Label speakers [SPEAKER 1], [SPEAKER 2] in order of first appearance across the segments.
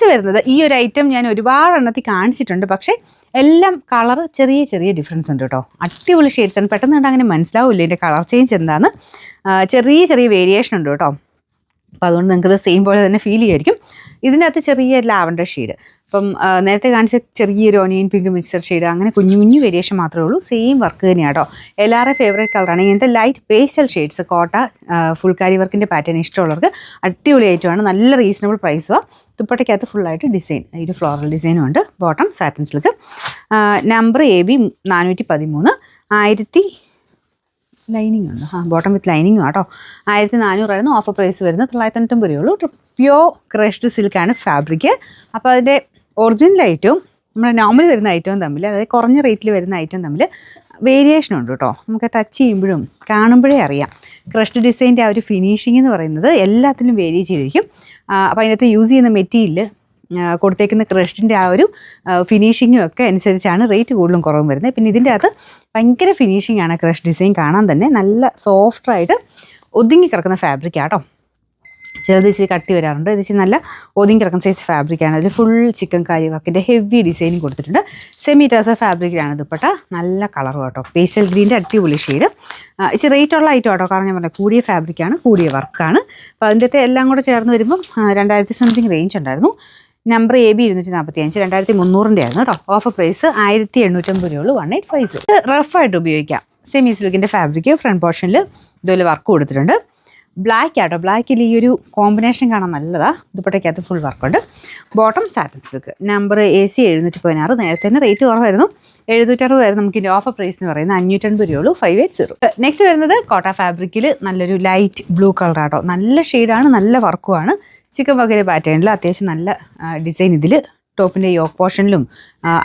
[SPEAKER 1] Next വരുന്നത് ഈ ഒരു ഐറ്റം ഞാൻ ഒരുപാട് എണ്ണത്തിൽ കാണിച്ചിട്ടുണ്ട്, പക്ഷേ എല്ലാം കളർ ചെറിയ ചെറിയ ഡിഫറൻസ് ഉണ്ട് കേട്ടോ. അടിപൊളി ഷെയ്ഡ്സ് ആണ്. പെട്ടെന്ന് കണ്ട് അങ്ങനെ മനസ്സിലാവില്ല ഇതിൻ്റെ കളർ ചേഞ്ച് എന്താന്ന്. ചെറിയ ചെറിയ വേരിയേഷൻ ഉണ്ട് കേട്ടോ. അപ്പോൾ അതുകൊണ്ട് നിങ്ങൾക്കത് സെയിം പോലെ തന്നെ ഫീൽ ചെയ്യുമായിരിക്കും. ഇതിനകത്ത് ചെറിയ ലാവൻഡർ ഷെയ്ഡ്, അപ്പം നേരത്തെ കാണിച്ച ചെറിയൊരു ഓണിയൻ പിങ്ക് മിക്സർ ഷെയ്ഡ്, അങ്ങനെ കുഞ്ഞു കുഞ്ഞു വേരിയേഷൻ മാത്രമേ ഉള്ളൂ. സെയിം വർക്ക് തന്നെയാണ് കേട്ടോ. എല്ലാവരുടെയും ഫേവറേറ്റ് കളറാണ് ഇങ്ങനത്തെ ലൈറ്റ് പേസ്റ്റൽ ഷെയ്ഡ്സ്. കോട്ട ഫുൾക്കാരി വർക്കിൻ്റെ പാറ്റേൺ ഇഷ്ടമുള്ളവർക്ക് അടിപൊളി ഐറ്റമാണ്. നല്ല റീസണബിൾ പ്രൈസുമാണ്. ദുപ്പട്ടയ്ക്കകത്ത് ഫുള്ളായിട്ട് ഡിസൈൻ, ഒരു ഫ്ലോറൽ ഡിസൈനും ഉണ്ട്. Bottom satin silk. Number AB 413. 1000 lining ഉണ്ട്. ബോട്ടം വിത്ത് ലൈനിങ്ങും കേട്ടോ. 1400 ഓഫർ പ്രൈസ് വരുന്നത് 990 രൂപയുള്ളൂ. പ്യോർ ക്രഷ്ഡ് സിൽക്കാണ് ഫാബ്രിക്. അപ്പോൾ അതിൻ്റെ ഒറിജിനൽ ഐറ്റവും നമ്മുടെ നോർമൽ വരുന്ന ഐറ്റവും തമ്മിൽ, അതായത് കുറഞ്ഞ റേറ്റിൽ വരുന്ന ഐറ്റവും തമ്മിൽ വേരിയേഷൻ ഉണ്ട് കേട്ടോ. നമുക്ക് ടച്ച് ചെയ്യുമ്പോഴും കാണുമ്പോഴേ അറിയാം. ക്രഷ്ഡ് ഡിസൈൻ്റെ ആ ഒരു ഫിനിഷിംഗ് എന്ന് പറയുന്നത് എല്ലാത്തിലും വേരി ചെയ്തിരിക്കും. അപ്പോൾ അതിനകത്ത് യൂസ് ചെയ്യുന്ന മെറ്റീരിയൽ, കൊടുത്തേക്കുന്ന ക്രഷ്ഡിൻ്റെ ആ ഒരു ഫിനിഷിങ്ങും ഒക്കെ അനുസരിച്ചാണ് റേറ്റ് കൂടുതലും കുറവും വരുന്നത്. പിന്നെ ഇതിൻ്റെ അകത്ത് ഭയങ്കര ഫിനിഷിംഗ് ആണ്. ക്രഷ് ഡിസൈൻ കാണാൻ തന്നെ നല്ല സോഫ്റ്റായിട്ട് ഒതുങ്ങി കിടക്കുന്ന ഫാബ്രിക്കാട്ടോ. ചിലത് ഇച്ചിരി കട്ടി വരാറുണ്ട്. ഇത് ഇച്ചിരി നല്ല ഒതുങ്ങി കിടക്കുന്ന സൈസ് ഫാബ്രിക്കാണ്. അതിൽ ഫുൾ ചിക്കൻ കാരി വർക്കിൻ്റെ ഹെവി ഡിസൈനിങ് കൊടുത്തിട്ടുണ്ട്. സെമി ടസർ ഫാബ്രിക്കിലാണ് ദുപ്പട്ട. നല്ല കളറും കേട്ടോ. പേസ്റ്റൽ ഗ്രീൻ്റെ അടിപൊളി ഷെയ്ഡ്. ഇച്ചിരി റേറ്റ് ഉള്ള ഐറ്റം കേട്ടോ. കാരണം ഞാൻ പറഞ്ഞത് കൂടിയ ഫാബ്രിക്കാണ്, കൂടിയ വർക്കാണ്. അപ്പോൾ അതിൻ്റെ എല്ലാം കൂടെ ചേർന്ന് വരുമ്പം 2000 സംതിങ് റേഞ്ച് ഉണ്ടായിരുന്നു. നമ്പർ AB 245, 2300 ആയിരുന്നു കേട്ടോ. ഓഫർ പ്രൈസ് 1850 രൂപയുള്ളൂ. 1850. ഇത് റഫായിട്ട് ഉപയോഗിക്കാം. Semi സിൽക്കിൻ്റെ fabric. ഫ്രണ്ട് പോർഷനിൽ ഇതുപോലെ വർക്ക് കൊടുത്തിട്ടുണ്ട്. ബ്ലാക്ക് ആട്ടോ. ബ്ലാക്കിൽ ഈ ഒരു കോമ്പിനേഷൻ കാണാൻ നല്ലതാണ്. ദുപ്പട്ടയ്ക്കകത്ത് ഫുൾ വർക്കുണ്ട്. Bottom satin silk. Number AC 716. നേരത്തെ തന്നെ റേറ്റ് കുറവായിരുന്നു. 760 ആയിരുന്നു. നമുക്ക് ഇതിൻ്റെ ഓഫർ പ്രൈസ് എന്ന് പറയുന്നത് 550 രൂപയുള്ളൂ. 580. നെക്സ്റ്റ് വരുന്നത് കോട്ട ഫാബ്രിക്കിൽ നല്ലൊരു ലൈറ്റ് ബ്ലൂ കളറാട്ടോ. നല്ല ഷെയ്ഡാണ്, നല്ല വർക്കുമാണ്. ചിക്കൻ വകര പാറ്റേണിൽ അത്യാവശ്യം നല്ല ഡിസൈൻ ഇതിൽ ടോപ്പിൻ്റെ യോക്ക് പോർഷനിലും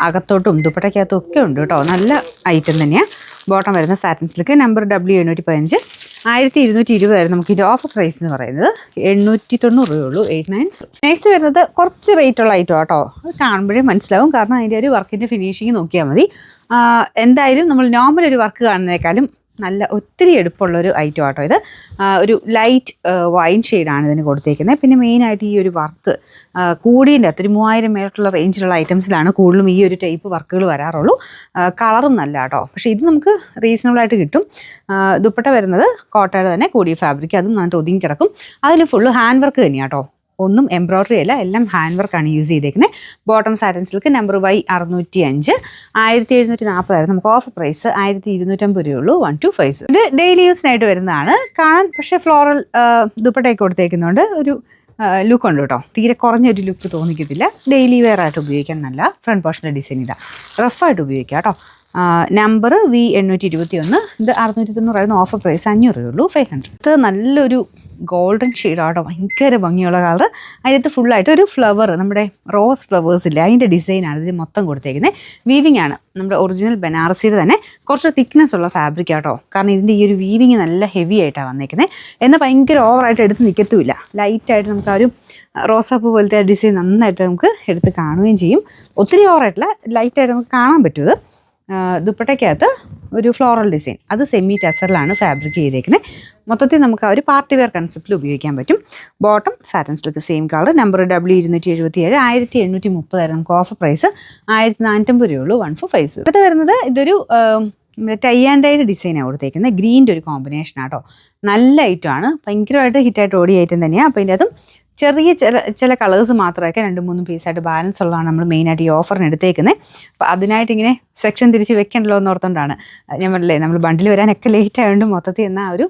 [SPEAKER 1] അകത്തോട്ടും ദുപ്പട്ടയ്ക്കകത്തും ഒക്കെ ഉണ്ട് കേട്ടോ. നല്ല ഐറ്റം തന്നെയാണ്. ബോട്ടം വരുന്ന സാറ്റിൻ സിൽക്ക്. Number W 715. 1220 ആയിരുന്നു നമുക്ക് ഇതിൻ്റെ ഓഫർ പ്രൈസ് എന്ന് പറയുന്നത്. 890 രൂപയുള്ളൂ. 890. നെക്സ്റ്റ് വരുന്നത് കുറച്ച് റേറ്റ് ഉള്ള ഐറ്റം കേട്ടോ. അത് കാണുമ്പോഴേ മനസ്സിലാവും. കാരണം അതിൻ്റെ ഒരു വർക്കിൻ്റെ ഫിനിഷിങ് നോക്കിയാൽ മതി. എന്തായാലും നമ്മൾ നോർമൽ ഒരു വർക്ക് കാണുന്നതിനേക്കാളും നല്ല ഒത്തിരി എടുപ്പുള്ളൊരു ഐറ്റം ആട്ടോ ഇത്. ഒരു ലൈറ്റ് വൈൻ ഷെയ്ഡാണ് ഇതിന് കൊടുത്തേക്കുന്നത്. പിന്നെ മെയിനായിട്ട് ഈ ഒരു വർക്ക് കൂടിയതിൻ്റെ അകത്ത് ഒരു 3000 മേലുള്ള റേഞ്ചിലുള്ള ഐറ്റംസിലാണ് കൂടുതലും ഈ ഒരു ടൈപ്പ് വർക്കുകൾ വരാറുള്ളൂ. കളറും നല്ല കേട്ടോ. പക്ഷേ ഇത് നമുക്ക് റീസണബിളായിട്ട് കിട്ടും. ദുപ്പട്ട വരുന്നത് കോട്ടയുടെ തന്നെ കൂടിയ ഫാബ്രിക്. അതും നന്നായിട്ട് ഒതുങ്ങി കിടക്കും. അതിൽ ഫുള്ള് ഹാൻഡ് വർക്ക് തന്നെയാണ് കേട്ടോ. ഒന്നും എംബ്രോയ്ഡറി അല്ല, എല്ലാം ഹാൻഡ് വർക്കാണ് യൂസ് ചെയ്തേക്കുന്നത്. Bottom satin silk. Number Y 605. 1740 ആയിരുന്നു നമുക്ക് ഓഫർ പ്രൈസ്. 1250 രൂപയുള്ളൂ. 1250. ഇത് ഡെയിലി യൂസിനായിട്ട് വരുന്നതാണ്. കാണാൻ പക്ഷേ ഫ്ലോറൽ ദുപ്പട്ടയൊക്കെ കൊടുത്തേക്കുന്നുണ്ട്. ഒരു ലുക്ക് ഉണ്ട് കേട്ടോ. തീരെ കുറഞ്ഞൊരു ലുക്ക് തോന്നിക്കത്തില്ല. ഡെയിലി വെയർ ആയിട്ട് ഉപയോഗിക്കാൻ നല്ല ഫ്രണ്ട് പോർഷൻ്റെ ഡിസൈൻ ഇതാ. റഫായിട്ട് ഉപയോഗിക്കാം കേട്ടോ. Number V 821. ഇത് 690 ആയിരുന്നു ഓഫർ പ്രൈസ്. 500 രൂപയുള്ളൂ. 500. ഇത് നല്ലൊരു ഗോൾഡൻ ഷെയ്ഡാട്ടോ. ഭയങ്കര ഭംഗിയുള്ള കളർ. അതിനകത്ത് ഫുള്ളായിട്ട് ഒരു ഫ്ലവർ, നമ്മുടെ റോസ് ഫ്ലവേഴ്സ് ഇല്ലേ, അതിൻ്റെ ഡിസൈനാണ് ഇതിൽ മൊത്തം കൊടുത്തേക്കുന്നത്. വീവിങ് ആണ് നമ്മുടെ ഒറിജിനൽ ബനാറസിയുടെ തന്നെ കുറച്ച് തിക്നെസ് ഉള്ള ഫാബ്രിക് ആട്ടോ. കാരണം ഇതിൻ്റെ ഈ ഒരു വീവിങ് നല്ല ഹെവി ആയിട്ടാണ് വന്നേക്കുന്നത്. എന്നാൽ ഭയങ്കര ഓവറായിട്ട് എടുത്ത് നിൽക്കത്തുമില്ല. ലൈറ്റായിട്ട് നമുക്ക് ആ ഒരു റോസാപ്പൂ പോലത്തെ ആ ഡിസൈൻ നന്നായിട്ട് നമുക്ക് എടുത്ത് കാണുകയും ചെയ്യും. ഒത്തിരി ഓവറായിട്ടില്ല, ലൈറ്റായിട്ട് നമുക്ക് കാണാൻ പറ്റും. ദുപ്പട്ടയ്ക്കകത്ത് ഒരു ഫ്ലോറൽ ഡിസൈൻ. അത് സെമി ടസറിലാണ് ഫാബ്രിക് ചെയ്തേക്കുന്നത്. മൊത്തത്തിൽ നമുക്ക് ആ ഒരു പാർട്ടി വെയർ കൺസെപ്റ്റിൽ ഉപയോഗിക്കാൻ പറ്റും. Bottom satin silk same colour. Number W 277. 1830 ആയിരുന്നു നമുക്ക് ഓഫർ പ്രൈസ്. 1450 രൂപയുള്ളൂ. 1450. അടുത്ത് വരുന്നത് ഇതൊരു ടൈ ആൻഡ് ഡൈഡ് ഡിസൈനാണ് കൊടുത്തേക്കുന്നത്. ഗ്രീൻ്റെ ഒരു കോമ്പിനേഷൻ ആട്ടോ. നല്ല ഐറ്റമാണ്. ഭയങ്കരമായിട്ട് ഹിറ്റായിട്ട് ഓടിയ ഐറ്റം തന്നെയാണ്. അപ്പോൾ ഇതിൻ്റെ അതും ചെറിയ ചില കളേഴ്സ് മാത്രമൊക്കെ 2-3 പീസായിട്ട് ബാലൻസ് ഉള്ളതാണ് നമ്മൾ മെയിനായിട്ട് ഈ ഓഫറിന് എടുത്തേക്കുന്നത്. അപ്പോൾ അതിനായിട്ട് ഇങ്ങനെ സെക്ഷൻ തിരിച്ച് വെക്കണ്ടല്ലോ എന്ന് ഓർത്തുകൊണ്ടാണ് ഞാൻ പറഞ്ഞില്ലേ, നമ്മൾ ബണ്ടിൽ വരാനൊക്കെ ലേറ്റ് ആയതുകൊണ്ട് മൊത്തത്തിൽ എന്നാൽ ഒരു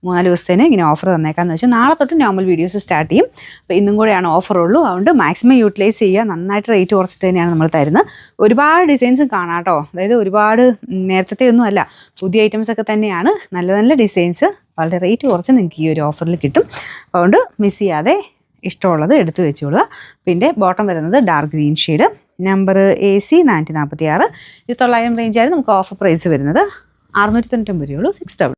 [SPEAKER 1] 3-4 ദിവസത്തേന് ഇങ്ങനെ ഓഫർ തന്നേക്കാന്ന് വെച്ചാൽ നാളെ തൊട്ട് നോർമൽ വീഡിയോസ് സ്റ്റാർട്ട് ചെയ്യും. അപ്പോൾ ഇന്നും കൂടെയാണ് ഓഫറുള്ളൂ. അതുകൊണ്ട് മാക്സിമം യൂട്ടിലൈസ് ചെയ്യുക. നന്നായിട്ട് റേറ്റ് കുറച്ചിട്ട് തന്നെയാണ് നമ്മൾ തരുന്നത്. ഒരുപാട് ഡിസൈൻസും കാണാം കേട്ടോ. അതായത് ഒരുപാട് നേരത്തെ ഒന്നും അല്ല, പുതിയ ഐറ്റംസ് ഒക്കെ തന്നെയാണ്. നല്ല നല്ല ഡിസൈൻസ് വളരെ റേറ്റ് കുറച്ച് നിങ്ങൾക്ക് ഈ ഒരു ഓഫറിൽ കിട്ടും. അതുകൊണ്ട് മിസ് ചെയ്യാതെ ഇഷ്ടമുള്ളത് എടുത്തു വെച്ചോളുക. പിന്നെ ബോട്ടം വരുന്നത് dark green shade. Number AC 446. ഇത് 900 റേഞ്ചായിരുന്നു നമുക്ക് ഓഫർ പ്രൈസ് വരുന്നത്. 699 രൂപയുള്ളൂ. 600.